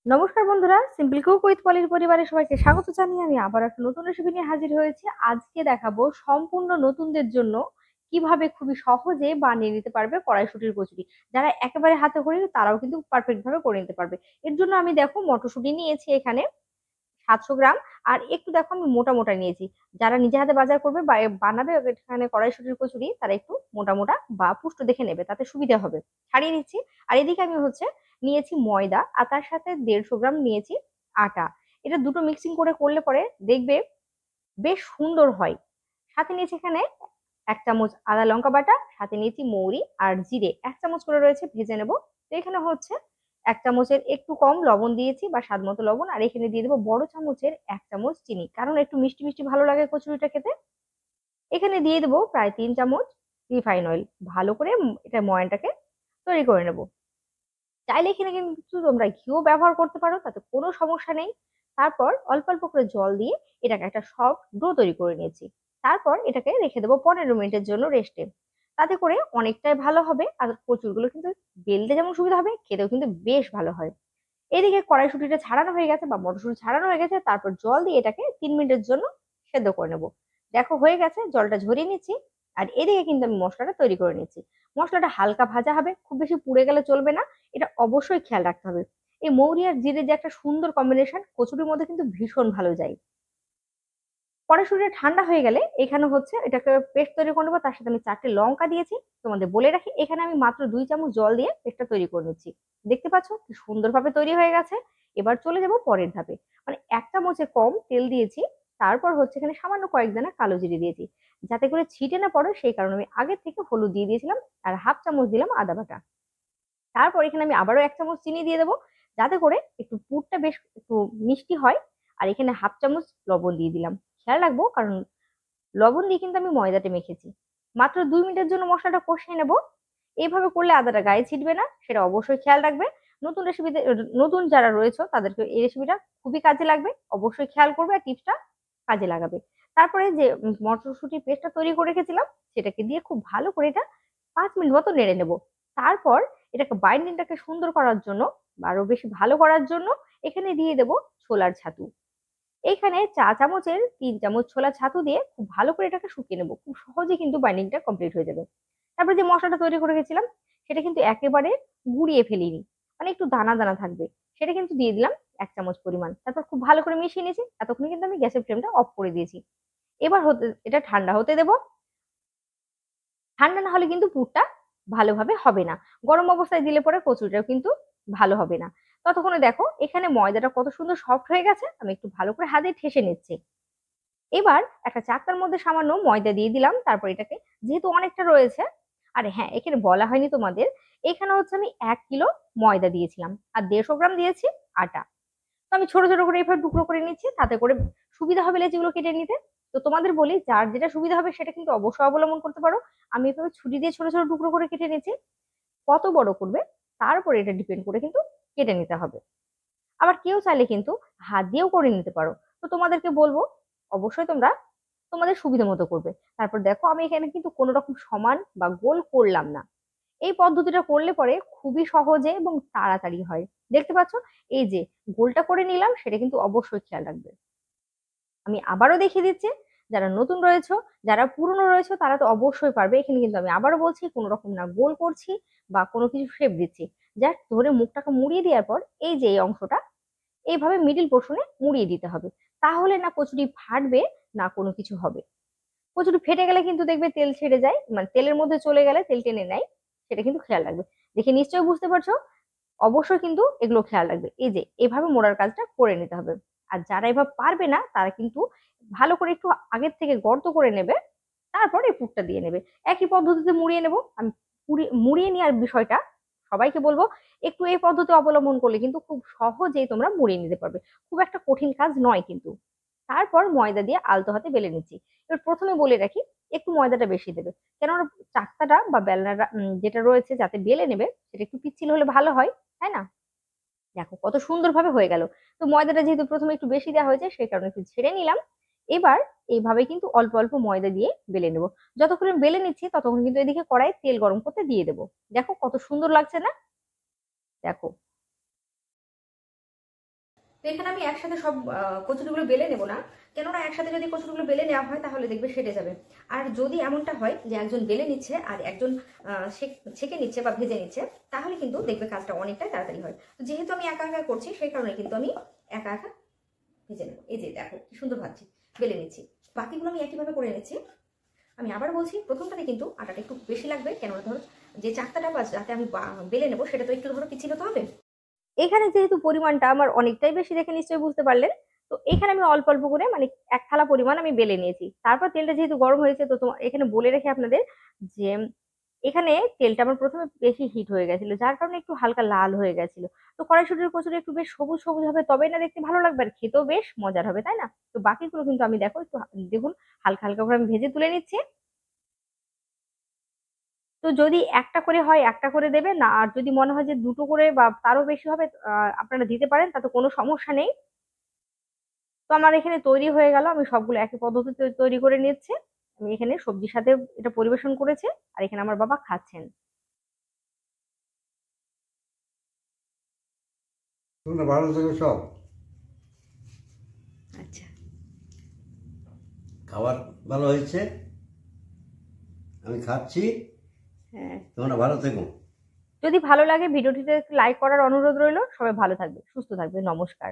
নমস্কার বন্ধুরা, simple cook with পলির পরিবারের সবাইকে স্বাগত জানিয়ে আমি আবার একটা নতুন রেসিপি নিয়ে হাজির হয়েছি। আজকে দেখাবো সম্পূর্ণ নতুনদের জন্য কিভাবে খুবই সহজে বানিয়ে নিতে পারবে কড়াইশুঁটির কচুরি। যারা একেবারে হাতে করে তারাও কিন্তু পারফেক্ট ভাবে করে নিতে পারবে। এর জন্য আমি দেখো মটরশুঁটি নিয়েছি এখানে 700 গ্রাম। আর একটু দেখো আমি মোটা মোটা নিয়েছি। যারা নিজে হাতে বাজার করবে বা বানাবে এখানে কড়াইশুঁটির কচুরি, তারা একটু মোটা মোটা বা পুষ্ট দেখে নেবে, তাতে সুবিধা হবে। ছাড়িয়ে নিচ্ছি। আর এদিকে আমি নিয়েছি ময়দা, আর তার সাথে 150 গ্রাম নিয়েছি আটা। এটা দুটো মিক্সিং করে করলে পরে দেখবে বেশ সুন্দর হয়। সাথে নিয়েছি এখানে 1 চামচ আদা লঙ্কা বাটা, সাথে নিয়েছি মৌরি আর জিরে 1 চামচ করে রয়েছে, ভেজে নেব। তো এখানে 1 চামচের একটু কম লবণ দিয়েছি বা স্বাদ মতো লবণ, আর এখানে দিয়ে দেবো বড় চামচের 1 চামচ চিনি, কারণ একটু মিষ্টি মিষ্টি ভালো লাগে কচুরিটা খেতে। এখানে দিয়ে দেবো প্রায় 3 চামচ রিফাইন অয়েল। ভালো করে এটা ময়ানটাকে তৈরি করে নেব। চাইলে এখানে কিন্তু তোমরা ঘিও ব্যবহার করতে পারো, তাতে কোনো সমস্যা নেই। তারপর অল্প অল্প করে জল দিয়ে এটাকে একটা সফট ডো তৈরি করে নিয়েছি। তারপর এটাকে রেখে দেবো 15 মিনিটের জন্য রেস্টে। তাতে করে অনেকটাই ভালো হবে, আর কচুরগুলো কিন্তু বেলতে যেমন সুবিধা হবে, খেতেও কিন্তু বেশ ভালো হয়। এদিকে কড়াইশুঁটিটা ছাড়ানো হয়ে গেছে বা মটরশুঁটি ছাড়ানো হয়ে গেছে, তারপর জল দিয়ে এটাকে 3 মিনিটের জন্য সেদ্ধ করে নেবো। দেখো হয়ে গেছে, জলটা ঝরিয়ে নিচ্ছি। আর এদিকে কিন্তু আমি মশলাটা তৈরি করে নিচ্ছি। মশলাটা হালকা ভাজা হবে, খুব বেশি পুড়ে গেলে চলবে না। এটা অবশ্যই খেয়াল রাখতে হবে। এই মৌরি আর জিরে যে একটা সুন্দর কম্বিনেশন, কচুরির মধ্যে কিন্তু ভীষণ ভালো যায়। কড়াইশুঁটিটা ঠান্ডা হয়ে গেলে এখানে এটাকে পেস্ট তৈরি করে নেবো। তার সাথে আমি 4টে লঙ্কা দিয়েছি। তোমাদের বলে রাখি, এখানে আমি মাত্র 2 চামচ জল দিয়ে পেস্টটা তৈরি করে নিচ্ছি। দেখতে পাচ্ছ কি সুন্দরভাবে তৈরি হয়ে গেছে। এবার চলে যাব পরের ধাপে। মানে 1 চামচের কম তেল দিয়েছি। তারপর এখানে সামান্য কয়েক দানা কালো জিরে দিয়েছি, যাতে করে ছিটে না পড়ে সেই কারণে আমি আগে থেকে হলুদ দিয়ে দিয়েছিলাম। আর হাফ চামচ দিলাম আদা বাটা। তারপর এখানে আমি আবারও 1 চামচ চিনি দিয়ে দেবো, যাতে করে একটু পুরটা বেশ একটু মিষ্টি হয়। আর এখানে হাফ চামচ লবণ দিয়ে দিলাম। খেয়াল রাখবো, কারণ লবণ দিয়ে কিন্তু আমি ময়দাটা মেখেছি। মাত্র 2 মিনিটের জন্য মশলাটা কষিয়ে নেব। এইভাবে করলে আদাটা গায়ে ছিটবে না, সেটা অবশ্যই খেয়াল রাখবে। নতুন রেসিপিতে নতুন যারা রয়েছে তাদেরকে এই রেসিপিটা খুবই কাজে লাগবে। অবশ্যই খেয়াল করবে আর টিপসটা কাজে লাগাবে। তারপরে যে মটরশুঁটির পেস্টটা তৈরি করে রেখেছিলাম, সেটাকে দিয়ে খুব ভালো করে এটা 5 মিনিট মতো নেড়ে নেব। তারপর এটাকে বাইন্ডিংটাকে সুন্দর করার জন্য বা আরো বেশি ভালো করার জন্য এখানে দিয়ে দেব ছোলার ছাতু। এখানে চা চামচের 3 চামচ ছোলা ছাতু দিয়ে খুব ভালো করে এটাকে শুকিয়ে নেবো। খুব সহজে কিন্তু বাইন্ডিংটা কমপ্লিট হয়ে যাবে। তারপরে যে মশলাটা তৈরি করে গেছিলাম, সেটা কিন্তু একেবারে গুঁড়িয়ে ফেলিনি, মানে একটু দানা দানা থাকবে। সেটা কিন্তু দিয়ে দিলাম 1 চামচ পরিমাণ। তারপর খুব ভালো করে মিশিয়ে নিয়েছি। এতক্ষণে কিন্তু আমি গ্যাসের ফ্লেমটা অফ করে দিয়েছি। এবার এটা ঠান্ডা হতে দেবো। ঠান্ডা না হলে কিন্তু পুরটা ভালোভাবে হবে না। গরম অবস্থায় দিলে পরে কচুরিটাও কিন্তু ভালো হবে না। ততক্ষণে দেখো এখানে ময়দাটা কত সুন্দর সফট হয়ে গেছে। আমি একটু ভালো করে হাতে ঠেসে নিচ্ছি। এবার একটা চাকতার মধ্যে সামান্য ময়দা দিয়ে দিলাম। তারপর এটাকে, যেহেতু অনেকটা রয়েছে, আর হ্যাঁ এখানে বলা হয়নি তোমাদের, এখানে আমি 1 কিলো ময়দা দিয়েছিলাম আর 150 গ্রাম দিয়েছি আটা। তো আমি ছোট ছোট করে এইভাবে টুকরো করে নিচ্ছি, তাতে করে সুবিধা হবে লেচিগুলো কেটে নিতে। তো তোমাদের বলি, যার যেটা সুবিধা হবে সেটা কিন্তু অবশ্যই অবলম্বন করতে পারো। আমি এভাবে ছুরি দিয়ে ছোট ছোট টুকরো করে কেটে নিচ্ছি। কত বড় করবে তারপরে এটা ডিপেন্ড করে কিন্তু কেটে নিতে হবে। আবার কেউ চাইলে কিন্তু হাত দিয়েও করে নিতে পারো। তো তোমাদেরকে বলবো, অবশ্যই তোমরা তোমাদের সুবিধা মতো করবে। তারপর দেখো আমি এখানে কিন্তু কোনো রকম সমান বা গোল করলাম না। এই পদ্ধতিটা করলে পরে খুবই সহজে এবং তাড়াতাড়ি হয়। দেখতে পাচ্ছ, এই যে গোলটা করে নিলাম, সেটা কিন্তু অবশ্যই খেয়াল রাখবে। আমি আবারও দেখিয়ে দিচ্ছি। যারা নতুন রয়েছে, যারা পুরনো রয়েছে, তারা তো অবশ্যই পারবে। এখানে কিন্তু আমি আবারও বলছি, কোনো রকম না গোল করছি বা কোনো কিছু শেপ দিচ্ছি। জাস্ট ধরে মুখটাকে মুড়িয়ে দেওয়ার পর এই যে এই অংশটা এইভাবে মিডিল পোর্শনে মুড়িয়ে দিতে হবে। তাহলে না কচুরি ফাটবে, না কোনো কিছু হবে। কচুরি ফেটে গেলে কিন্তু দেখবে তেল ছেড়ে যায়, মানে তেলের মধ্যে চলে গেলে তেল টেনে নেয়। সেটা কিন্তু খেয়াল রাখবে। দেখে নিশ্চয়ই বুঝতে পারছো। অবশ্যই কিন্তু এগুলো খেয়াল রাখবে। এই যে এভাবে মোড়ার কাজটা করে নিতে হবে। আর যারা এভাবে পারবে না, তারা কিন্তু ভালো করে একটু আগের থেকে গর্ত করে নেবে। তারপর এই পুরটা দিয়ে নেবে। একই পদ্ধতিতে মুড়িয়ে নেব আমি। মুড়িয়ে নেওয়ার বিষয়টা সবাইকে বলবো, একটু এই পদ্ধতি অবলম্বন করলে কিন্তু খুব সহজেই তোমরা মুড়িয়ে নিতে পারবে। খুব একটা কঠিন কাজ নয় কিন্তু। তারপর ময়দা দিয়ে আলতো হাতে বেলে নিচ্ছি। এবার প্রথমে বলে রাখি, একটু ময়দাটা বেশি দেবে। কেননা চাকতাটা বা বেলনাটা যেটা রয়েছে যাতে বেলে নেবে, সেটা একটু পিচ্ছিল হলে ভালো হয়, তাই না? দেখো কত সুন্দরভাবে হয়ে গেল। তো ময়দাটা যেহেতু প্রথমে একটু বেশি দেওয়া হয়েছে, সেই কারণে একটু ছেড়ে নিলাম। এবার এইভাবে কিন্তু অল্প অল্প ময়দা দিয়ে বেলে নেবো। যতক্ষণ আমি বেলে নিচ্ছি, ততক্ষণ কিন্তু এদিকে কড়াই তেল গরম করতে দিয়ে দেবো। দেখো কত সুন্দর লাগছে না? দেখো তো এখানে আমি একসাথে সব কচুরিগুলো বেলে নেবো না, কেননা একসাথে যদি কচুরিগুলো বেলে নেওয়া হয় তাহলে দেখবে সেটে যাবে। আর যদি এমনটা হয় যে একজন বেলে নিচ্ছে আর একজন ছেঁকে নিচ্ছে বা ভেজে নিচ্ছে, তাহলে কিন্তু দেখবে কাজটা অনেকটাই তাড়াতাড়ি হয়। তো যেহেতু আমি একা একা করছি সেই কারণে কিন্তু আমি একা একা ভেজে নেবো। এই যে দেখো কি সুন্দর ভাজছি, বেলে নিচ্ছি। বাকিগুলো আমি একইভাবে করে নিচ্ছি। আমি আবার বলছি, প্রথমটাতে কিন্তু আটাটা একটু বেশি লাগবে, কেননা ধরো যে চাকতাটা বা যাতে আমি বেলে নেবো সেটা তো একটু ধরো পিছিয়ে হতে হবে। এখানে যেহেতু পরিমাণটা আমার অনেকটাই বেশি দেখে নিশ্চয়ই বুঝতে পারলেন, তো এখানে আমি অল্প অল্প করে মানে এক থালা পরিমাণ আমি বেলে নিয়েছি। তারপর তেলটা যেহেতু গরম হয়েছে, তো তোমার এখানে বলে রেখে আপনাদের যে এখানে তেলটা আমার প্রথমে বেশি হিট হয়ে গেছিল, যার কারণে একটু হালকা লাল হয়ে গেছিল। তো কড়াইশুটির কচুরি একটু বেশ সবুজ সবুজ হবে, তবেই না দেখতে ভালো লাগবে আর খেতেও বেশ মজার হবে, তাই না? তো বাকিগুলো কিন্তু আমি দেখো একটু দেখুন হালকা হালকা করে আমি ভেজে তুলে নিচ্ছি। তো যদি একটা করে হয় একটা করে দেবে না, আর যদি মনে হয় যে দুটো করে বা তারও বেশি হবে আপনারা দিতে পারেন, তাতে কোনো সমস্যা নেই। তো আমার এখানে তৈরি হয়ে গেল, আমি সবগুলো একই পদ্ধতিতে তৈরি করে নিচ্ছি। আমি এখানে সবজির সাথে এটা পরিবেশন করেছি, আর এখানে আমার বাবা খাচ্ছেন। তোমরা ভালো থেকো সব। আচ্ছা, খাবার ভালো হয়েছে, আমি খাচ্ছি। হ্যাঁ, তোমরা ভালো থেকো। যদি ভালো লাগে ভিডিওটিতে লাইক করার অনুরোধ রইল। সবাই ভালো থাকবে, সুস্থ থাকবে, নমস্কার।